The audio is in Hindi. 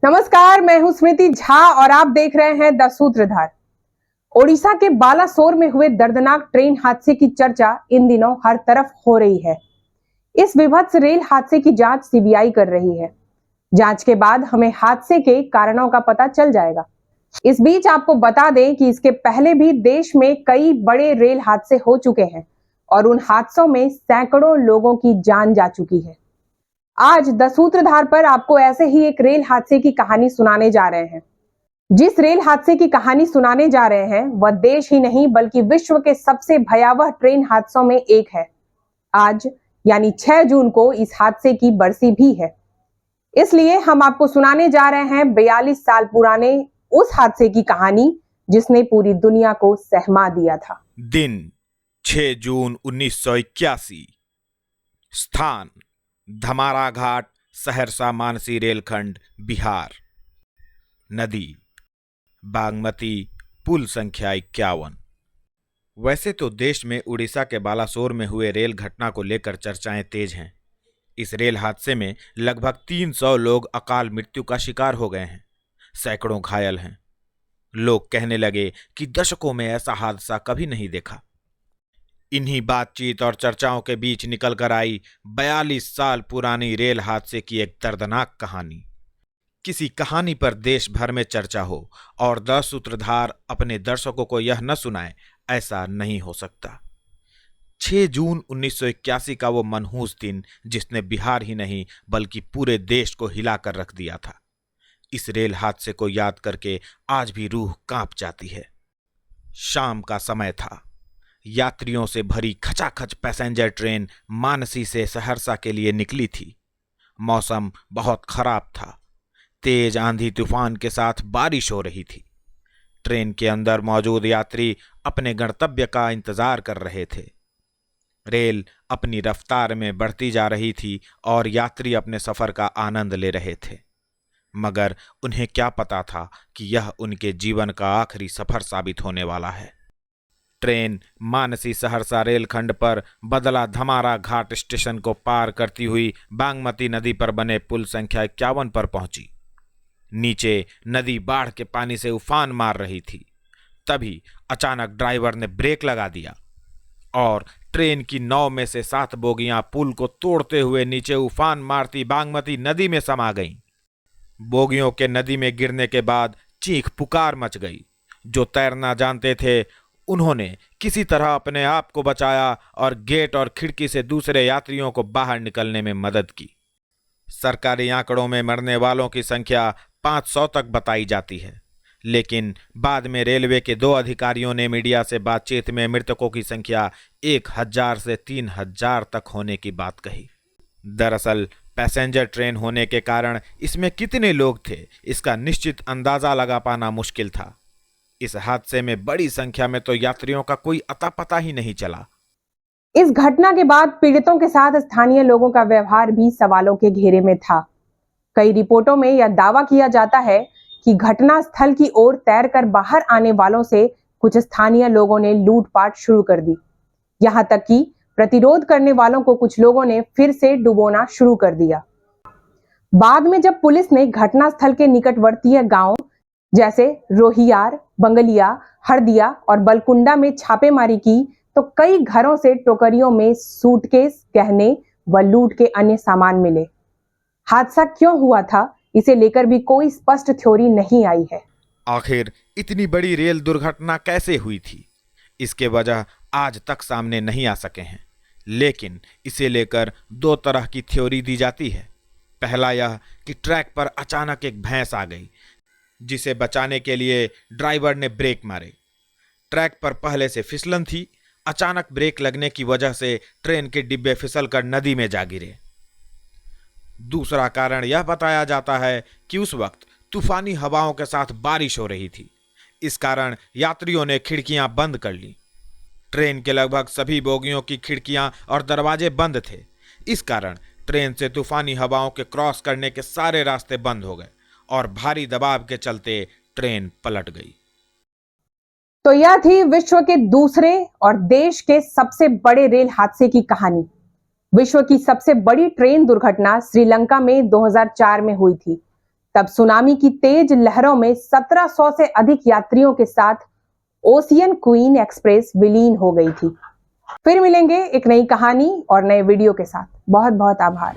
नमस्कार, मैं हूं स्मृति झा और आप देख रहे हैं द सूत्रधार। ओडिशा के बालासोर में हुए दर्दनाक ट्रेन हादसे की चर्चा इन दिनों हर तरफ हो रही है। इस विभत्स रेल हादसे की जांच सीबीआई कर रही है। जांच के बाद हमें हादसे के कारणों का पता चल जाएगा। इस बीच आपको बता दें कि इसके पहले भी देश में कई बड़े रेल हादसे हो चुके हैं और उन हादसों में सैकड़ों लोगों की जान जा चुकी है। आज द सूत्रधार पर आपको ऐसे ही एक रेल हादसे की कहानी सुनाने जा रहे हैं। जिस रेल हादसे की कहानी सुनाने जा रहे हैं वह देश ही नहीं बल्कि विश्व के सबसे भयावह ट्रेन हादसों में एक है। आज यानी 6 जून को इस हादसे की बरसी भी है। इसलिए हम आपको सुनाने जा रहे हैं 42 साल पुराने उस हादसे की कहानी जिसने पूरी दुनिया को सहमा दिया था। दिन 6 जून 1981। स्थान धमारा घाट, सहरसा मानसी रेलखंड, बिहार। नदी बागमती, पुल संख्या 51। वैसे तो देश में उड़ीसा के बालासोर में हुए रेल घटना को लेकर चर्चाएं तेज हैं। इस रेल हादसे में लगभग 300 लोग अकाल मृत्यु का शिकार हो गए हैं, सैकड़ों घायल हैं। लोग कहने लगे कि दशकों में ऐसा हादसा कभी नहीं देखा। इन्हीं बातचीत और चर्चाओं के बीच निकल कर आई 42 साल पुरानी रेल हादसे की एक दर्दनाक कहानी। किसी कहानी पर देश भर में चर्चा हो और द सूत्रधार अपने दर्शकों को यह न सुनाए, ऐसा नहीं हो सकता। 6 जून 1981 का वो मनहूस दिन जिसने बिहार ही नहीं बल्कि पूरे देश को हिला कर रख दिया था। इस रेल हादसे को याद करके आज भी रूह कांप जाती है। शाम का समय था। यात्रियों से भरी खचाखच पैसेंजर ट्रेन मानसी से सहरसा के लिए निकली थी। मौसम बहुत खराब था। तेज आंधी तूफान के साथ बारिश हो रही थी। ट्रेन के अंदर मौजूद यात्री अपने गंतव्य का इंतजार कर रहे थे। रेल अपनी रफ्तार में बढ़ती जा रही थी और यात्री अपने सफर का आनंद ले रहे थे, मगर उन्हें क्या पता था कि यह उनके जीवन का आखिरी सफर साबित होने वाला है। ट्रेन मानसी सहरसा रेलखंड पर बदला धमारा घाट स्टेशन को पार करती हुई बागमती नदी पर बने पुल संख्या 51 पर पहुंची। नीचे नदी बाढ़ के पानी से उफान मार रही थी। तभी अचानक ड्राइवर ने ब्रेक लगा दिया और ट्रेन की 9 में से 7 बोगियां पुल को तोड़ते हुए नीचे उफान मारती बागमती नदी में समा गईं। बोगियों के नदी में गिरने के बाद चीख पुकार मच गई। जो तैरना जानते थे उन्होंने किसी तरह अपने आप को बचाया और गेट और खिड़की से दूसरे यात्रियों को बाहर निकलने में मदद की। सरकारी आंकड़ों में मरने वालों की संख्या 500 तक बताई जाती है, लेकिन बाद में रेलवे के 2 अधिकारियों ने मीडिया से बातचीत में मृतकों की संख्या 1000 से 3000 तक होने की बात कही। दरअसल पैसेंजर ट्रेन होने के कारण इसमें कितने लोग थे, इसका निश्चित अंदाजा लगा पाना मुश्किल था। इस हादसे में बड़ी संख्या में तो यात्रियों का कोई अता पता ही नहीं चला। इस घटना के बाद पीड़ितों के साथ स्थानीय लोगों का व्यवहार भी सवालों के घेरे में था। कई रिपोर्टों में यह दावा किया जाता है कि घटना स्थल की ओर तैरकर बाहर आने वालों से कुछ स्थानीय लोगों ने लूटपाट शुरू कर दी। यहां तक कि प्रतिरोध करने वालों को कुछ लोगों ने फिर से डुबोना शुरू कर दिया। बाद में जब पुलिस ने घटनास्थल के निकटवर्तीय गांव जैसे रोहियार, बंगलिया, हरदिया और बलकुंडा में छापेमारी की तो कई घरों से टोकरियों में सूटकेस, गहने व लूट के अन्य सामान मिले। हादसा क्यों हुआ था, इसे लेकर भी कोई स्पष्ट थ्योरी नहीं आई है। आखिर इतनी बड़ी रेल दुर्घटना कैसे हुई थी, इसके वजह आज तक सामने नहीं आ सके हैं, लेकिन इसे लेकर 2 तरह की थ्योरी दी जाती है। पहला यह कि ट्रैक पर अचानक एक भैंस आ गई, जिसे बचाने के लिए ड्राइवर ने ब्रेक मारे। ट्रैक पर पहले से फिसलन थी। अचानक ब्रेक लगने की वजह से ट्रेन के डिब्बे फिसलकर नदी में जा गिरे। दूसरा कारण यह बताया जाता है कि उस वक्त तूफानी हवाओं के साथ बारिश हो रही थी। इस कारण यात्रियों ने खिड़कियां बंद कर ली। ट्रेन के लगभग सभी बोगियों की खिड़कियां और दरवाजे बंद थे। इस कारण ट्रेन से तूफानी हवाओं के क्रॉस करने के सारे रास्ते बंद हो गए और भारी दबाव के चलते ट्रेन पलट गई। तो यह थी विश्व के दूसरे और देश के सबसे बड़े रेल हादसे की कहानी। विश्व की सबसे बड़ी ट्रेन दुर्घटना श्रीलंका में 2004 में हुई थी। तब सुनामी की तेज लहरों में 1700 से अधिक यात्रियों के साथ ओशियन क्वीन एक्सप्रेस विलीन हो गई थी। फिर मिलेंगे एक नई कहानी और नए वीडियो के साथ। बहुत बहुत आभार।